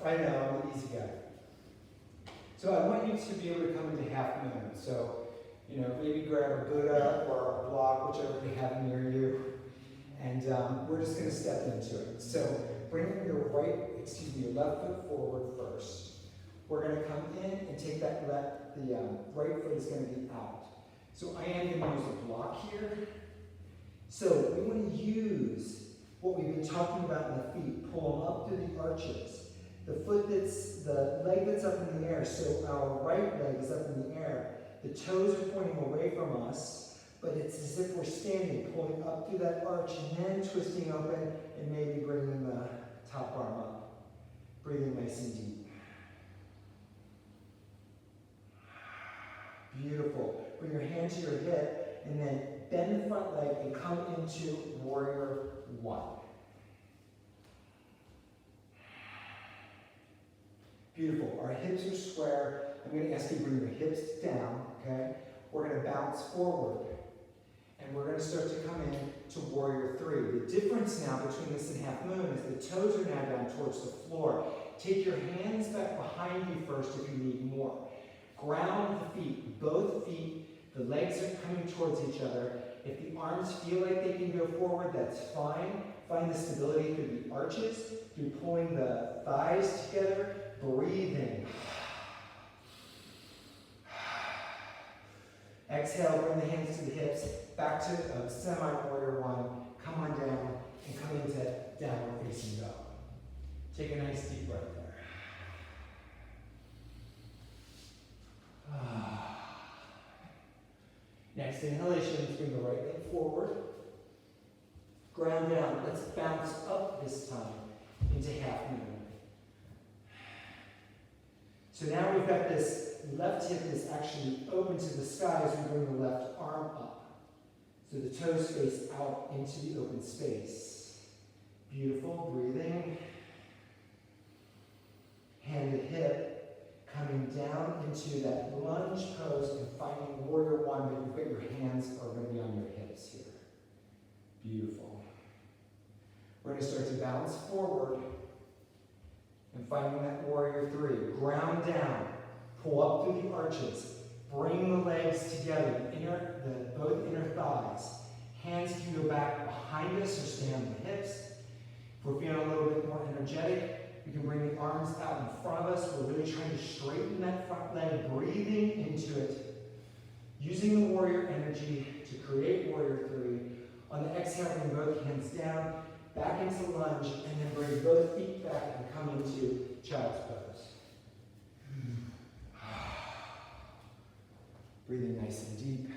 I know I'm the easy guy. So I want you to be able to come into half moon. So, maybe grab a Buddha or a block, whichever you have near you. And we're just going to step into it. So bring your left foot forward first. We're going to come in and take the right foot is going to be out. So I am going to use a block here. So we want to use what we've been talking about in the feet. Pull them up through the arches. The leg that's up in the air, so our right leg is up in the air. The toes are pointing away from us, but it's as if we're standing, pulling up through that arch and then twisting open and maybe bringing the top arm up. Breathing nice and deep. Beautiful. Bring your hand to your hip and then bend the front leg and come into warrior one. Beautiful. Our hips are square. I'm going to ask you to bring your hips down, okay? We're going to bounce forward. And we're going to start to come in to warrior three. The difference now between this and half moon is the toes are now down towards the floor. Take your hands back behind you first if you need more. Ground the feet, both feet. The legs are coming towards each other. If the arms feel like they can go forward, that's fine. Find the stability through the arches, through pulling the thighs together, breathing. Exhale, bring the hands to the hips, back to semi-warrior one. Come on down and come into downward facing dog. Take a nice deep breath there. Next inhalation, let's bring the right leg forward. Ground down. Let's bounce up this time into half moon. So now we've got this left hip is actually open to the sky as we bring the left arm up. So the toes face out into the open space. Beautiful. Breathing. Hand to hip. Coming down into that lunge pose and finding warrior one, but you've got your hands are going to be on your hips here. Beautiful. We're going to start to bounce forward and finding that warrior three. Ground down. Pull up through the arches. Bring the legs together, both inner thighs. Hands can go back behind us or stay on the hips. If we're feeling a little bit more energetic, we can bring the arms out in front of us. We're really trying to straighten that front leg, breathing into it. Using the warrior energy to create warrior three. On the exhale, bring both hands down, back into lunge, and then bring both feet back and come into child's pose. Breathing nice and deep.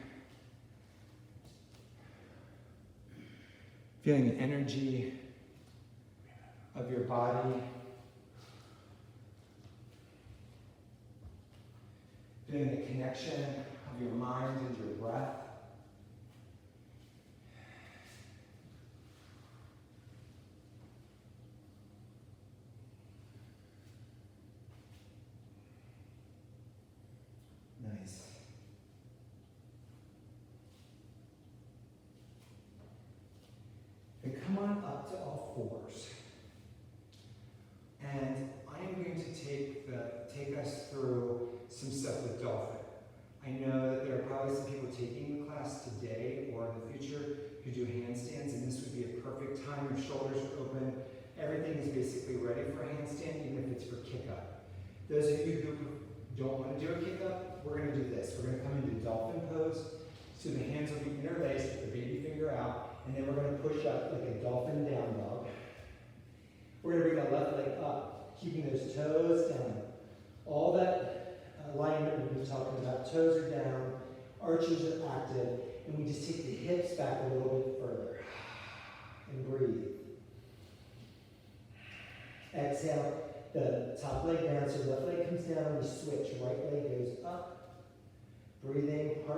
Feeling the energy of your body. Feeling the connection of your mind and your breath. Nice. And come on up to all fours. And I am going to take us through some stuff with dolphin. I know that there are probably some people taking the class today or in the future who do handstands, and this would be a perfect time. Your shoulders are open. Everything is basically ready for a handstand, even if it's for kick-up. Those of you who don't want to do a kick-up, we're going to do this. We're going to come into dolphin pose. So the hands will be interlaced with the baby finger out, and then we're going to push up like a dolphin down dog. We're going to bring the left leg up, keeping those toes down. All that alignment we've been talking about, toes are down, arches are active, and we just take the hips back a little bit further. And breathe. Exhale, the top leg down, so left leg comes down, we switch, right leg goes up. Breathing, heart